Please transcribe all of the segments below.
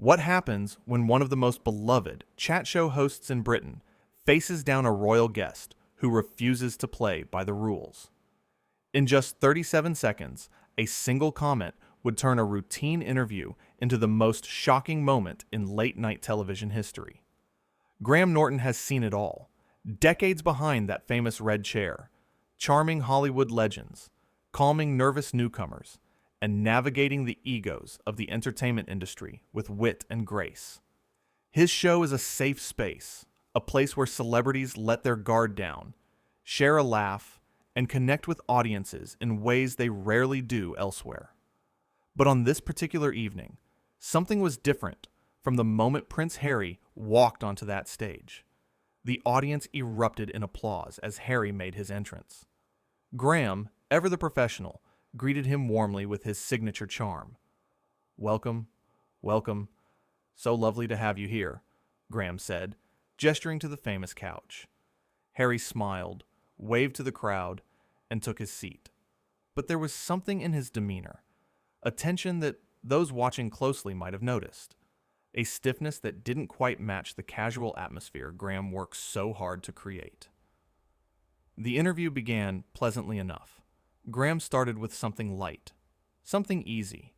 What happens when one of the most beloved chat show hosts in Britain faces down a royal guest who refuses to play by the rules? In just 37 seconds, a single comment would turn a routine interview into the most shocking moment in late-night television history. Graham Norton has seen it all, decades behind that famous red chair, charming Hollywood legends, calming nervous newcomers, and navigating the egos of the entertainment industry with wit and grace. His show is a safe space, a place where celebrities let their guard down, share a laugh, and connect with audiences in ways they rarely do elsewhere. But on this particular evening, something was different from the moment Prince Harry walked onto that stage. The audience erupted in applause as Harry made his entrance. Graham, ever the professional, greeted him warmly with his signature charm. "Welcome, welcome. So lovely to have you here," Graham said, gesturing to the famous couch. Harry smiled, waved to the crowd, and took his seat. But there was something in his demeanor, a tension that those watching closely might have noticed, a stiffness that didn't quite match the casual atmosphere Graham worked so hard to create. The interview began pleasantly enough. Graham started with something light, something easy.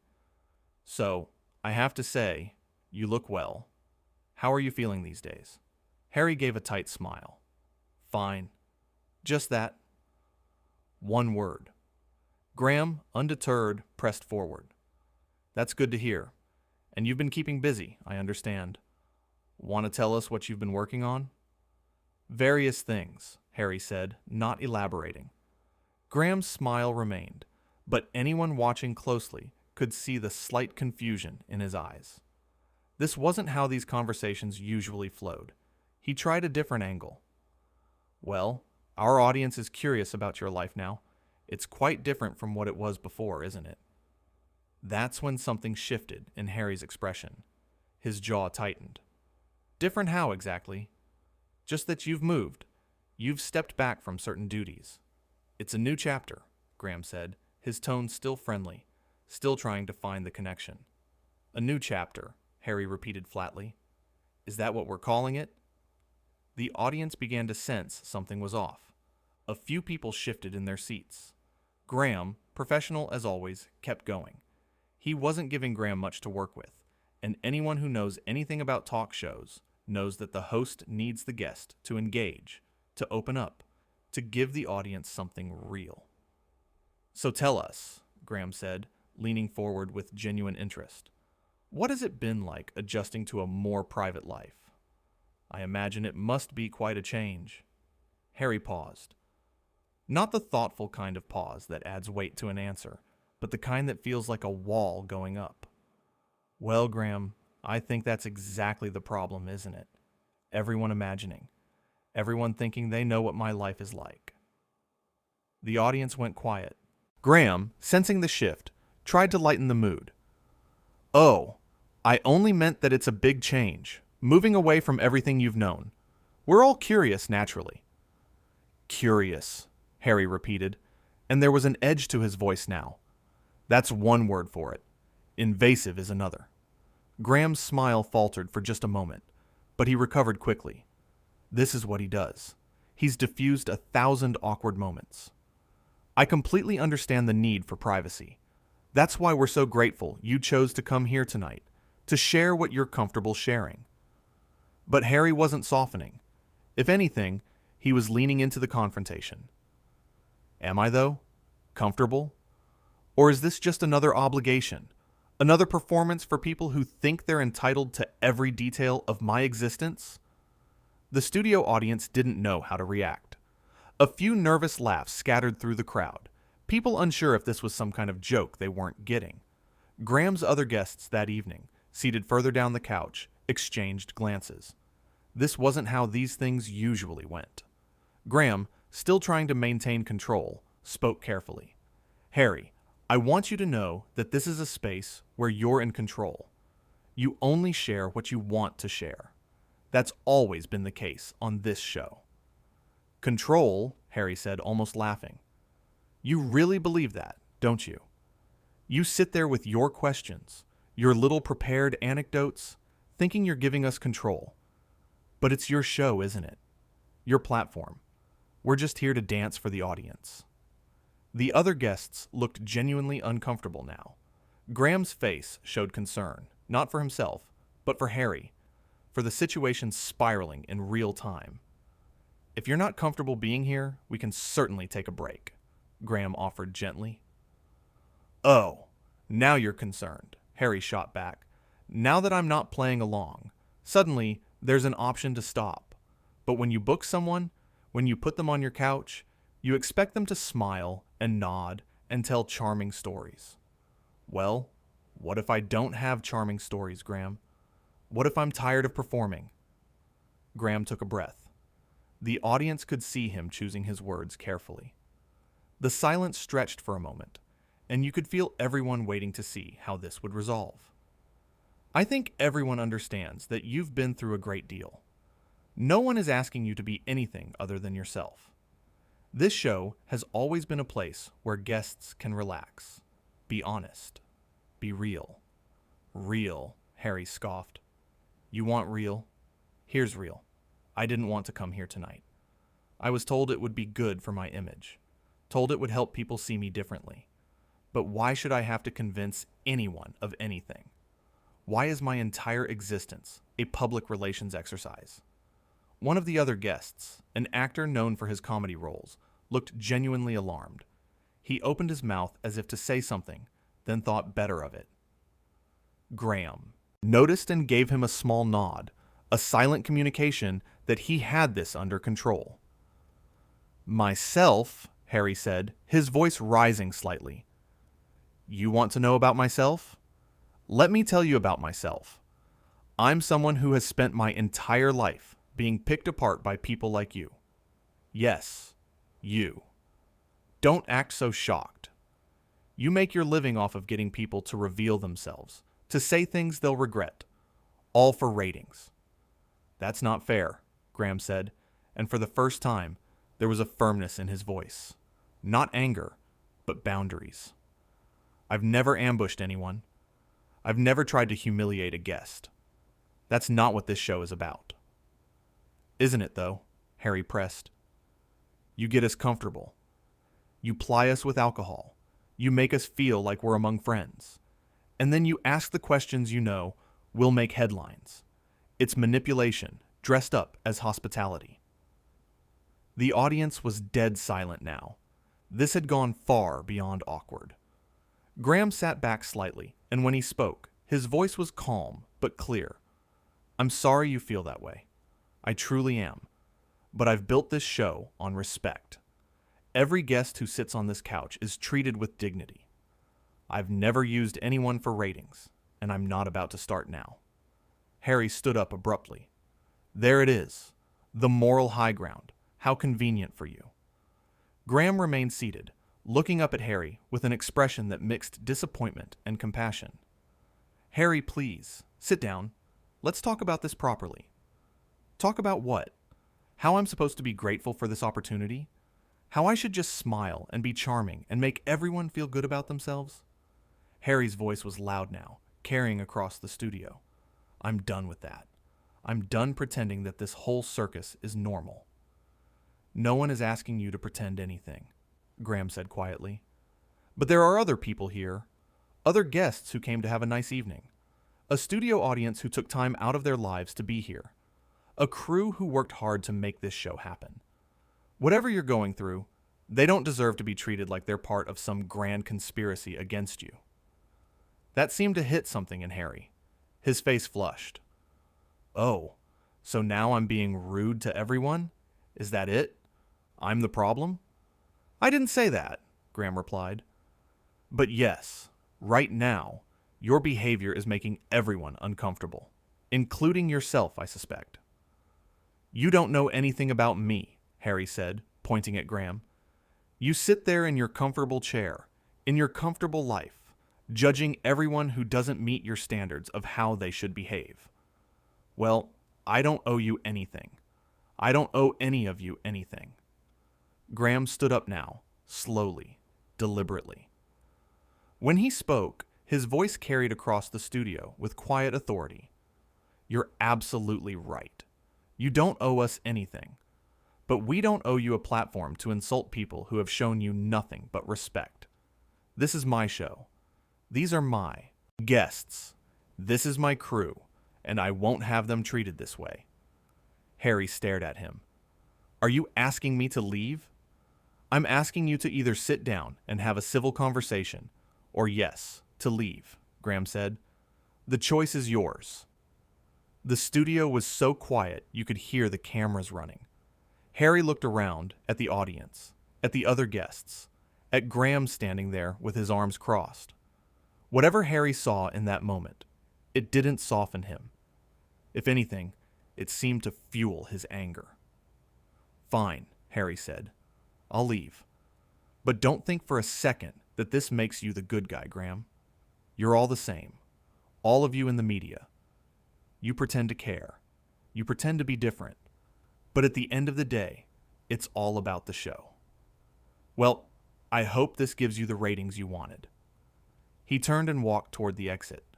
"So, I have to say, you look well. How are you feeling these days?" Harry gave a tight smile. "Fine. Just that." One word. Graham, undeterred, pressed forward. "That's good to hear. And you've been keeping busy, I understand. Want to tell us what you've been working on?" "Various things," Harry said, not elaborating. Graham's smile remained, but anyone watching closely could see the slight confusion in his eyes. This wasn't how these conversations usually flowed. He tried a different angle. "Well, our audience is curious about your life now. It's quite different from what it was before, isn't it?" That's when something shifted in Harry's expression. His jaw tightened. "Different how exactly?" "Just that you've moved. You've stepped back from certain duties." "It's a new chapter," Graham said, his tone still friendly, still trying to find the connection. "A new chapter," Harry repeated flatly. "Is that what we're calling it?" The audience began to sense something was off. A few people shifted in their seats. Graham, professional as always, kept going. He wasn't giving Graham much to work with, and anyone who knows anything about talk shows knows that the host needs the guest to engage, to open up, to give the audience something real. "So tell us," Graham said, leaning forward with genuine interest. "What has it been like adjusting to a more private life? I imagine it must be quite a change." Harry paused. Not the thoughtful kind of pause that adds weight to an answer, but the kind that feels like a wall going up. "Well, Graham, I think that's exactly the problem, isn't it? Everyone imagining. Everyone thinking they know what my life is like." The audience went quiet. Graham, sensing the shift, tried to lighten the mood. "Oh, I only meant that it's a big change, moving away from everything you've known. We're all curious, naturally." "Curious," Harry repeated, and there was an edge to his voice now. "That's one word for it. Invasive is another." Graham's smile faltered for just a moment, but he recovered quickly. This is what he does. He's diffused 1,000 awkward moments. "I completely understand the need for privacy. That's why we're so grateful you chose to come here tonight, to share what you're comfortable sharing." But Harry wasn't softening. If anything, he was leaning into the confrontation. "Am I, though? Comfortable? Or is this just another obligation? Another performance for people who think they're entitled to every detail of my existence?" The studio audience didn't know how to react. A few nervous laughs scattered through the crowd, people unsure if this was some kind of joke they weren't getting. Graham's other guests that evening, seated further down the couch, exchanged glances. This wasn't how these things usually went. Graham, still trying to maintain control, spoke carefully. "Harry, I want you to know that this is a space where you're in control. You only share what you want to share. That's always been the case on this show." "Control," Harry said, almost laughing. "You really believe that, don't you? You sit there with your questions, your little prepared anecdotes, thinking you're giving us control. But it's your show, isn't it? Your platform. We're just here to dance for the audience. The other guests looked genuinely uncomfortable now. Graham's face showed concern, not for himself, but for Harry, for the situation spiraling in real time. If you're not comfortable being here, we can certainly take a break, Graham offered gently. Oh, now you're concerned, Harry shot back. Now that I'm not playing along, suddenly there's an option to stop. But when you book someone, when you put them on your couch, you expect them to smile and nod and tell charming stories. Well, what if I don't have charming stories, Graham? What if I'm tired of performing? Graham took a breath. The audience could see him choosing his words carefully. The silence stretched for a moment, and you could feel everyone waiting to see how this would resolve. I think everyone understands that you've been through a great deal. No one is asking you to be anything other than yourself. This show has always been a place where guests can relax, be honest, be real. Real, Harry scoffed. You want real? Here's real. I didn't want to come here tonight. I was told it would be good for my image, told it would help people see me differently. But why should I have to convince anyone of anything? Why is my entire existence a public relations exercise? One of the other guests, an actor known for his comedy roles, looked genuinely alarmed. He opened his mouth as if to say something, then thought better of it. Graham noticed and gave him a small nod, a silent communication that he had this under control. Myself, Harry said, his voice rising slightly. You want to know about myself? Let me tell you about myself. I'm someone who has spent my entire life being picked apart by people like you. Yes, you. Don't act so shocked. You make your living off of getting people to reveal themselves, to say things they'll regret, all for ratings. That's not fair, Graham said, and for the first time, there was a firmness in his voice. Not anger, but boundaries. I've never ambushed anyone. I've never tried to humiliate a guest. That's not what this show is about. Isn't it, though? Harry pressed. You get us comfortable. You ply us with alcohol. You make us feel like we're among friends. And then you ask the questions you know will make headlines. It's manipulation, dressed up as hospitality. The audience was dead silent now. This had gone far beyond awkward. Graham sat back slightly, and when he spoke, his voice was calm but clear. I'm sorry you feel that way. I truly am. But I've built this show on respect. Every guest who sits on this couch is treated with dignity. I've never used anyone for ratings, and I'm not about to start now. Harry stood up abruptly. There it is. The moral high ground. How convenient for you. Graham remained seated, looking up at Harry with an expression that mixed disappointment and compassion. Harry, please, sit down. Let's talk about this properly. Talk about what? How I'm supposed to be grateful for this opportunity? How I should just smile and be charming and make everyone feel good about themselves? Harry's voice was loud now, carrying across the studio. I'm done with that. I'm done pretending that this whole circus is normal. No one is asking you to pretend anything, Graham said quietly. But there are other people here, other guests who came to have a nice evening, a studio audience who took time out of their lives to be here, a crew who worked hard to make this show happen. Whatever you're going through, they don't deserve to be treated like they're part of some grand conspiracy against you. That seemed to hit something in Harry. His face flushed. Oh, so now I'm being rude to everyone? Is that it? I'm the problem? I didn't say that, Graham replied. But yes, right now, your behavior is making everyone uncomfortable, including yourself, I suspect. You don't know anything about me, Harry said, pointing at Graham. You sit there in your comfortable chair, in your comfortable life, judging everyone who doesn't meet your standards of how they should behave. Well, I don't owe you anything. I don't owe any of you anything. Graham stood up now, slowly, deliberately. When he spoke, His voice carried across the studio with quiet authority. "You're absolutely right. You don't owe us anything. But we don't owe you a platform to insult people who have shown you nothing but respect. This is my show. These are my guests. This is my crew, and I won't have them treated this way." Harry stared at him. "Are you asking me to leave?" "I'm asking you to either sit down and have a civil conversation, or yes, to leave," Graham said. "The choice is yours." The studio was so quiet you could hear the cameras running. Harry looked around at the audience, at the other guests, at Graham standing there with his arms crossed. Whatever Harry saw in that moment, it didn't soften him. If anything, it seemed to fuel his anger. "Fine," Harry said. "I'll leave. But don't think for a second that this makes you the good guy, Graham. You're all the same. All of you in the media. You pretend to care. You pretend to be different. But at the end of the day, it's all about the show. Well, I hope this gives you the ratings you wanted." He turned and walked toward the exit.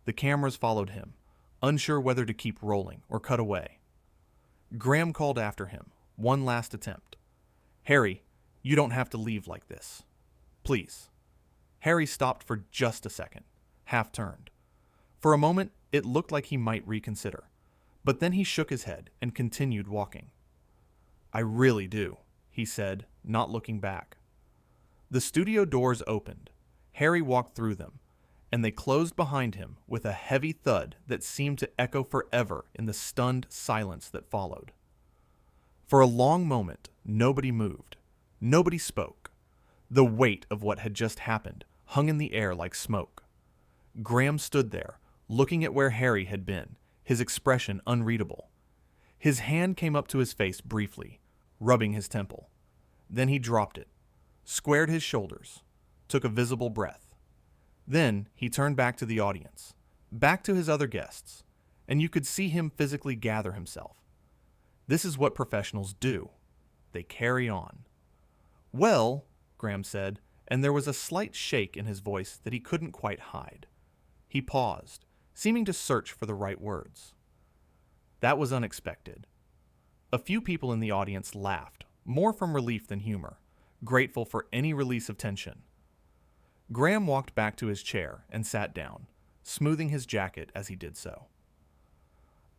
The cameras followed him, unsure whether to keep rolling or cut away. Graham called after him, one last attempt. "Harry, you don't have to leave like this. Please." Harry stopped for just a second, half-turned. For a moment, it looked like he might reconsider, but then he shook his head and continued walking. "I really do," he said, not looking back. The studio doors opened. Harry walked through them, and they closed behind him with a heavy thud that seemed to echo forever in the stunned silence that followed. For a long moment, nobody moved. Nobody spoke. The weight of what had just happened hung in the air like smoke. Graham stood there, looking at where Harry had been, his expression unreadable. His hand came up to his face briefly, rubbing his temple. Then he dropped it, squared his shoulders, took a visible breath. Then he turned back to the audience, back to his other guests, and you could see him physically gather himself. This is what professionals do. They carry on. "Well," Graham said, and there was a slight shake in his voice that he couldn't quite hide. He paused, seeming to search for the right words. That was unexpected. A few people in the audience laughed, more from relief than humor, grateful for any release of tension. Graham walked back to his chair and sat down, smoothing his jacket as he did so.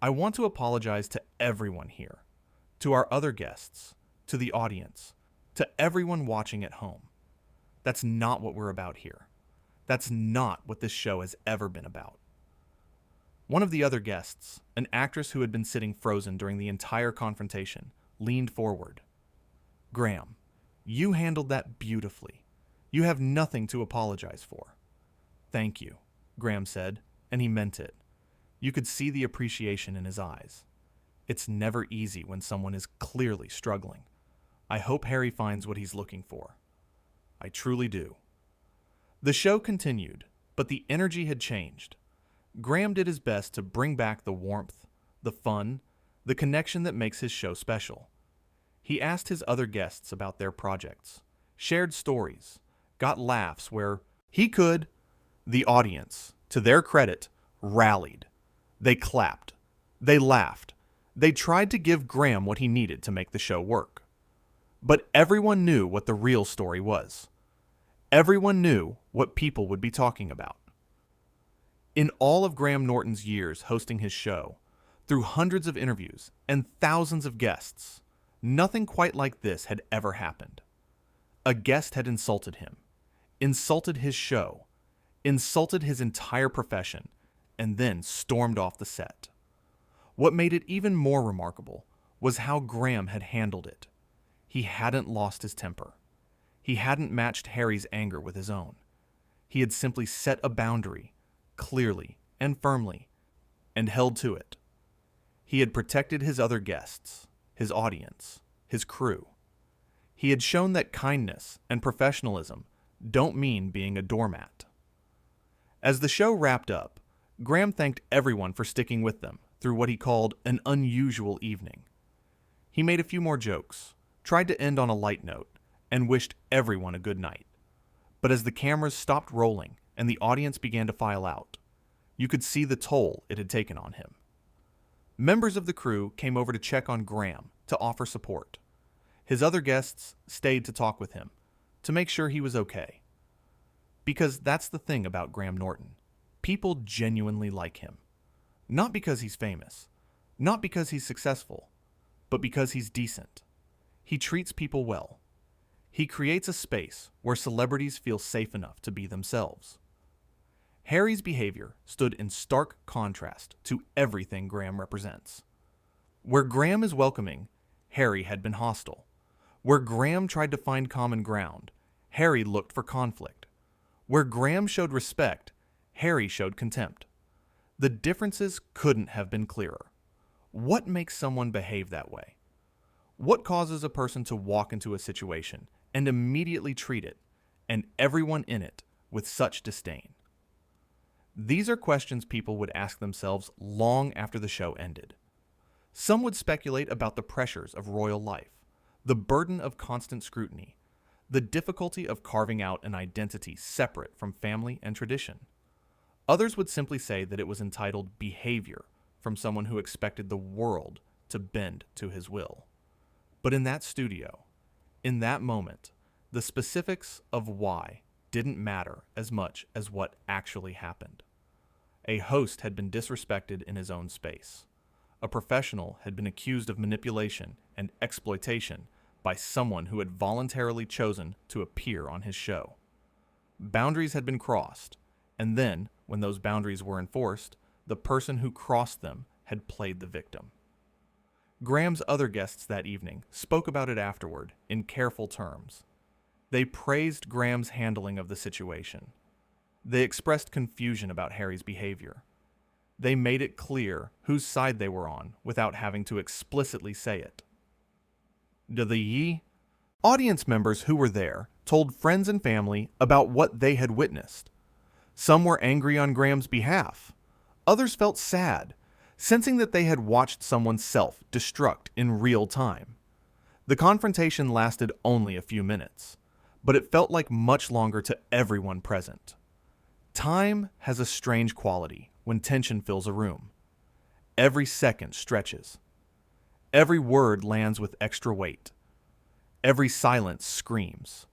"I want to apologize to everyone here, to our other guests, to the audience, to everyone watching at home. That's not what we're about here. That's not what this show has ever been about." One of the other guests, an actress who had been sitting frozen during the entire confrontation, leaned forward. "Graham, you handled that beautifully. You have nothing to apologize for." "Thank you," Graham said, and he meant it. You could see the appreciation in his eyes. It's never easy when someone is clearly struggling. I hope Harry finds what he's looking for. I truly do. The show continued, but the energy had changed. Graham did his best to bring back the warmth, the fun, the connection that makes his show special. He asked his other guests about their projects, shared stories, got laughs where he could. The audience, to their credit, rallied. They clapped. They laughed. They tried to give Graham what he needed to make the show work. But everyone knew what the real story was. Everyone knew what people would be talking about. In all of Graham Norton's years hosting his show, through hundreds of interviews and thousands of guests, nothing quite like this had ever happened. A guest had insulted him, insulted his show, insulted his entire profession, and then stormed off the set. What made it even more remarkable was how Graham had handled it. He hadn't lost his temper. He hadn't matched Harry's anger with his own. He had simply set a boundary, clearly and firmly, and held to it. He had protected his other guests, his audience, his crew. He had shown that kindness and professionalism don't mean being a doormat. As the show wrapped up, Graham thanked everyone for sticking with them through what he called an unusual evening. He made a few more jokes, tried to end on a light note, and wished everyone a good night. But as the cameras stopped rolling and the audience began to file out. You could see the toll it had taken on him. Members of the crew came over to check on Graham to offer support. His other guests stayed to talk with him, to make sure he was okay. Because that's the thing about Graham Norton. People genuinely like him. Not because he's famous, not because he's successful, but because he's decent. He treats people well. He creates a space where celebrities feel safe enough to be themselves. Harry's behavior stood in stark contrast to everything Graham represents. Where Graham is welcoming, Harry had been hostile. Where Graham tried to find common ground, Harry looked for conflict. Where Graham showed respect, Harry showed contempt. The differences couldn't have been clearer. What makes someone behave that way? What causes a person to walk into a situation and immediately treat it, and everyone in it, with such disdain? These are questions people would ask themselves long after the show ended. Some would speculate about the pressures of royal life, the burden of constant scrutiny, the difficulty of carving out an identity separate from family and tradition. Others would simply say that it was entitled behavior from someone who expected the world to bend to his will. But in that studio, in that moment, the specifics of why didn't matter as much as what actually happened. A host had been disrespected in his own space. A professional had been accused of manipulation and exploitation by someone who had voluntarily chosen to appear on his show. Boundaries had been crossed, and then, when those boundaries were enforced, the person who crossed them had played the victim. Graham's other guests that evening spoke about it afterward in careful terms. They praised Graham's handling of the situation. They expressed confusion about Harry's behavior. They made it clear whose side they were on without having to explicitly say it. The audience members who were there told friends and family about what they had witnessed. Some were angry on Graham's behalf. Others felt sad, sensing that they had watched someone's self-destruct in real time. The confrontation lasted only a few minutes, but it felt like much longer to everyone present. Time has a strange quality when tension fills a room. Every second stretches. Every word lands with extra weight. Every silence screams.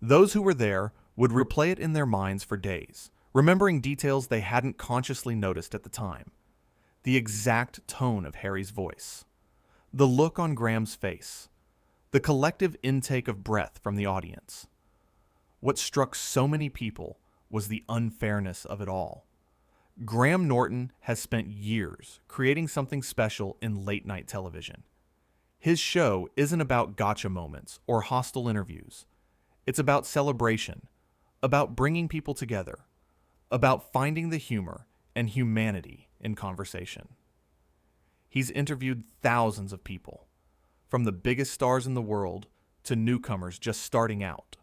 Those who were there would replay it in their minds for days, remembering details they hadn't consciously noticed at the time. The exact tone of Harry's voice. The look on Graham's face. The collective intake of breath from the audience. What struck so many people was the unfairness of it all. Graham Norton has spent years creating something special in late-night television. His show isn't about gotcha moments or hostile interviews. It's about celebration, about bringing people together, about finding the humor and humanity in conversation. He's interviewed thousands of people, from the biggest stars in the world to newcomers just starting out.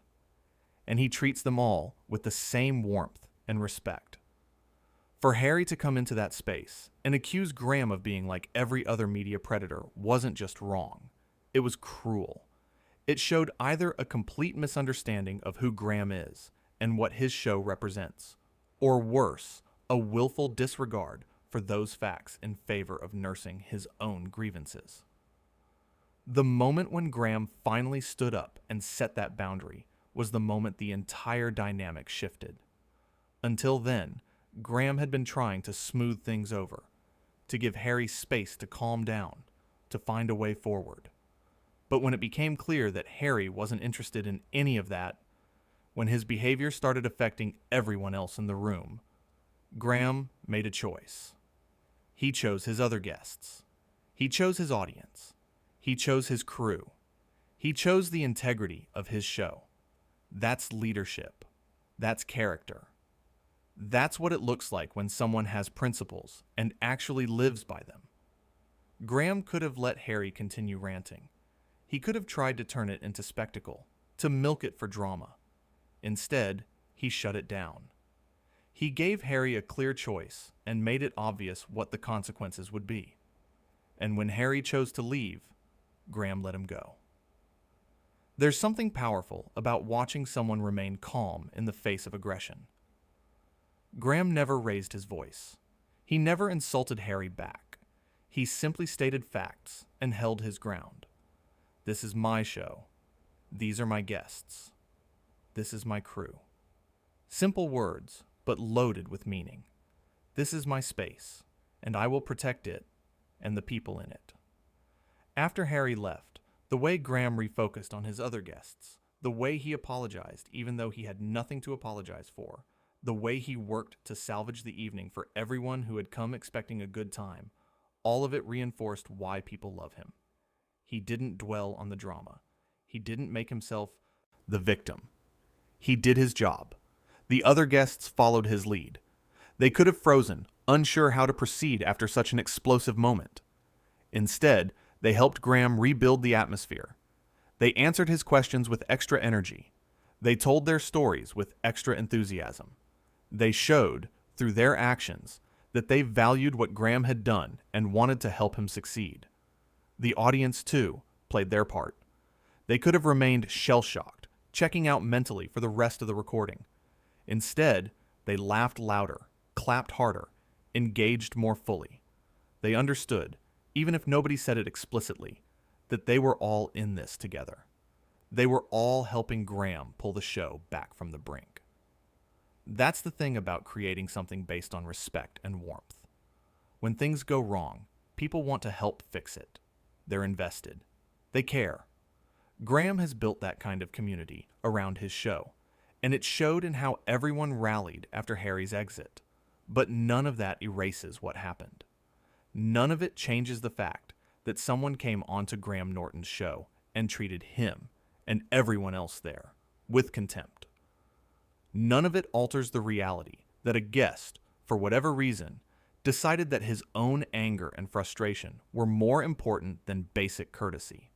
And he treats them all with the same warmth and respect. For Harry to come into that space and accuse Graham of being like every other media predator wasn't just wrong. It was cruel. It showed either a complete misunderstanding of who Graham is and what his show represents, or worse, a willful disregard for those facts in favor of nursing his own grievances. The moment when Graham finally stood up and set that boundary was the moment the entire dynamic shifted. Until then, Graham had been trying to smooth things over, to give Harry space to calm down, to find a way forward. But when it became clear that Harry wasn't interested in any of that, when his behavior started affecting everyone else in the room, Graham made a choice. He chose his other guests. He chose his audience. He chose his crew. He chose the integrity of his show. That's leadership. That's character. That's what it looks like when someone has principles and actually lives by them. Graham could have let Harry continue ranting. He could have tried to turn it into spectacle, to milk it for drama. Instead, he shut it down. He gave Harry a clear choice and made it obvious what the consequences would be. And when Harry chose to leave, Graham let him go. There's something powerful about watching someone remain calm in the face of aggression. Graham never raised his voice. He never insulted Harry back. He simply stated facts and held his ground. This is my show. These are my guests. This is my crew. Simple words, but loaded with meaning. This is my space, and I will protect it and the people in it. After Harry left, the way Graham refocused on his other guests, the way he apologized even though he had nothing to apologize for, the way he worked to salvage the evening for everyone who had come expecting a good time, all of it reinforced why people love him. He didn't dwell on the drama. He didn't make himself the victim. He did his job. The other guests followed his lead. They could have frozen, unsure how to proceed after such an explosive moment. Instead, they helped Graham rebuild the atmosphere. They answered his questions with extra energy. They told their stories with extra enthusiasm. They showed, through their actions, that they valued what Graham had done and wanted to help him succeed. The audience, too, played their part. They could have remained shell-shocked, checking out mentally for the rest of the recording. Instead, they laughed louder, clapped harder, engaged more fully. They understood, even if nobody said it explicitly, that they were all in this together. They were all helping Graham pull the show back from the brink. That's the thing about creating something based on respect and warmth. When things go wrong, people want to help fix it. They're invested. They care. Graham has built that kind of community around his show, and it showed in how everyone rallied after Harry's exit. But none of that erases what happened. None of it changes the fact that someone came onto Graham Norton's show and treated him and everyone else there with contempt. None of it alters the reality that a guest, for whatever reason, decided that his own anger and frustration were more important than basic courtesy.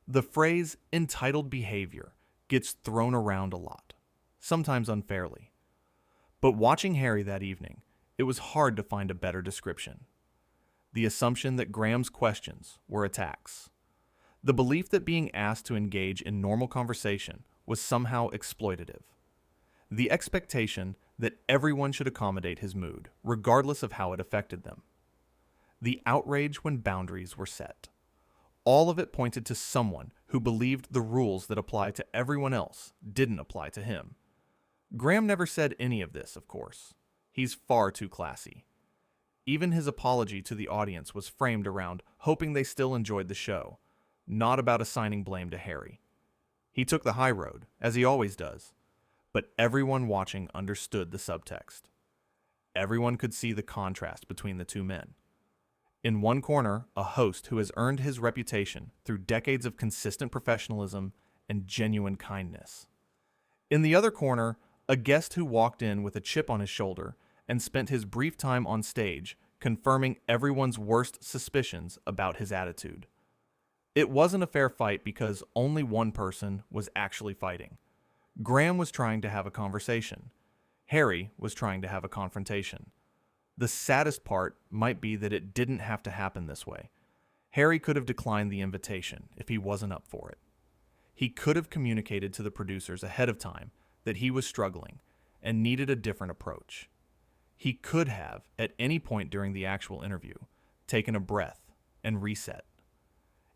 The phrase entitled behavior gets thrown around a lot, sometimes unfairly. But watching Harry that evening, it was hard to find a better description. The assumption that Graham's questions were attacks. The belief that being asked to engage in normal conversation was somehow exploitative. The expectation that everyone should accommodate his mood, regardless of how it affected them. The outrage when boundaries were set. All of it pointed to someone who believed the rules that apply to everyone else didn't apply to him. Graham never said any of this, of course. He's far too classy. Even his apology to the audience was framed around hoping they still enjoyed the show, not about assigning blame to Harry. He took the high road, as he always does, but everyone watching understood the subtext. Everyone could see the contrast between the two men. In one corner, a host who has earned his reputation through decades of consistent professionalism and genuine kindness. In the other corner, a guest who walked in with a chip on his shoulder and spent his brief time on stage confirming everyone's worst suspicions about his attitude. It wasn't a fair fight because only one person was actually fighting. Graham was trying to have a conversation. Harry was trying to have a confrontation. The saddest part might be that it didn't have to happen this way. Harry could have declined the invitation if he wasn't up for it. He could have communicated to the producers ahead of time that he was struggling and needed a different approach. He could have, at any point during the actual interview, taken a breath and reset.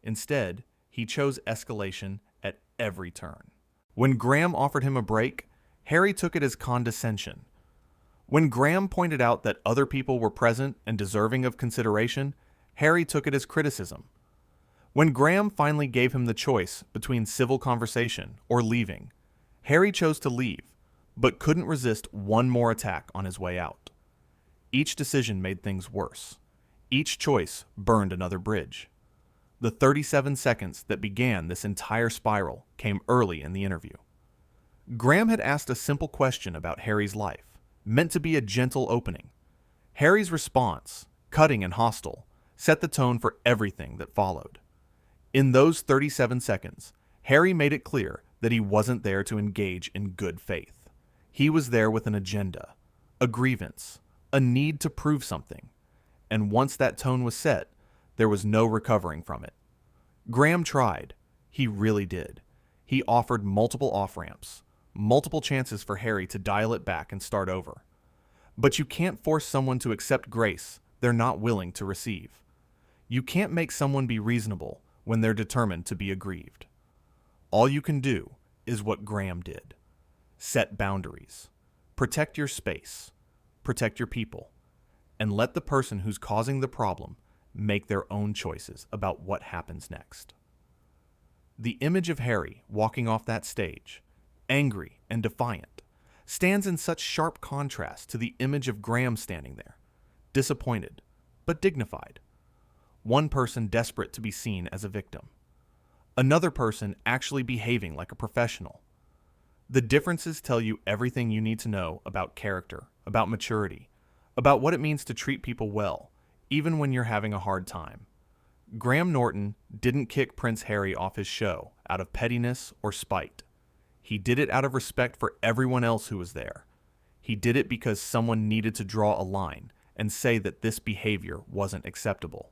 Instead, he chose escalation at every turn. When Graham offered him a break, Harry took it as condescension. When Graham pointed out that other people were present and deserving of consideration, Harry took it as criticism. When Graham finally gave him the choice between civil conversation or leaving, Harry chose to leave, but couldn't resist one more attack on his way out. Each decision made things worse. Each choice burned another bridge. The 37 seconds that began this entire spiral came early in the interview. Graham had asked a simple question about Harry's life, meant to be a gentle opening. Harry's response, cutting and hostile, set the tone for everything that followed. In those 37 seconds, Harry made it clear that he wasn't there to engage in good faith. He was there with an agenda, a grievance, a need to prove something. And once that tone was set, there was no recovering from it. Graham tried. He really did. He offered multiple off-ramps, multiple chances for Harry to dial it back and start over. But you can't force someone to accept grace they're not willing to receive. You can't make someone be reasonable when they're determined to be aggrieved. All you can do is what Graham did. Set boundaries. Protect your space. Protect your people. And let the person who's causing the problem make their own choices about what happens next. The image of Harry walking off that stage, angry and defiant, stands in such sharp contrast to the image of Graham standing there, disappointed, but dignified. One person desperate to be seen as a victim. Another person actually behaving like a professional. The differences tell you everything you need to know about character, about maturity, about what it means to treat people well, even when you're having a hard time. Graham Norton didn't kick Prince Harry off his show out of pettiness or spite. He did it out of respect for everyone else who was there. He did it because someone needed to draw a line and say that this behavior wasn't acceptable.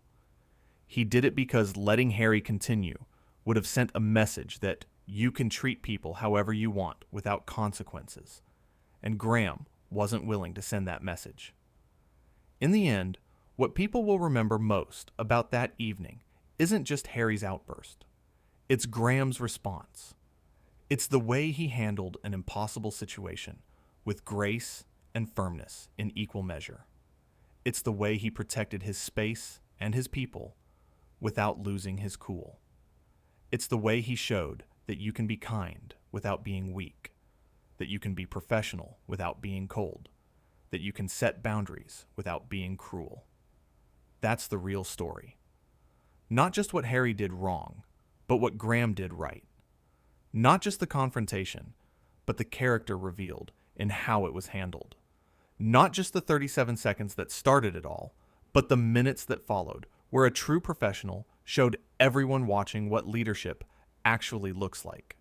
He did it because letting Harry continue would have sent a message that you can treat people however you want without consequences. And Graham wasn't willing to send that message. In the end, what people will remember most about that evening isn't just Harry's outburst. It's Graham's response. It's the way he handled an impossible situation with grace and firmness in equal measure. It's the way he protected his space and his people without losing his cool. It's the way he showed that you can be kind without being weak, that you can be professional without being cold, that you can set boundaries without being cruel. That's the real story. Not just what Harry did wrong, but what Graham did right. Not just the confrontation, but the character revealed in how it was handled. Not just the 37 seconds that started it all, but the minutes that followed, where a true professional showed everyone watching what leadership actually looks like.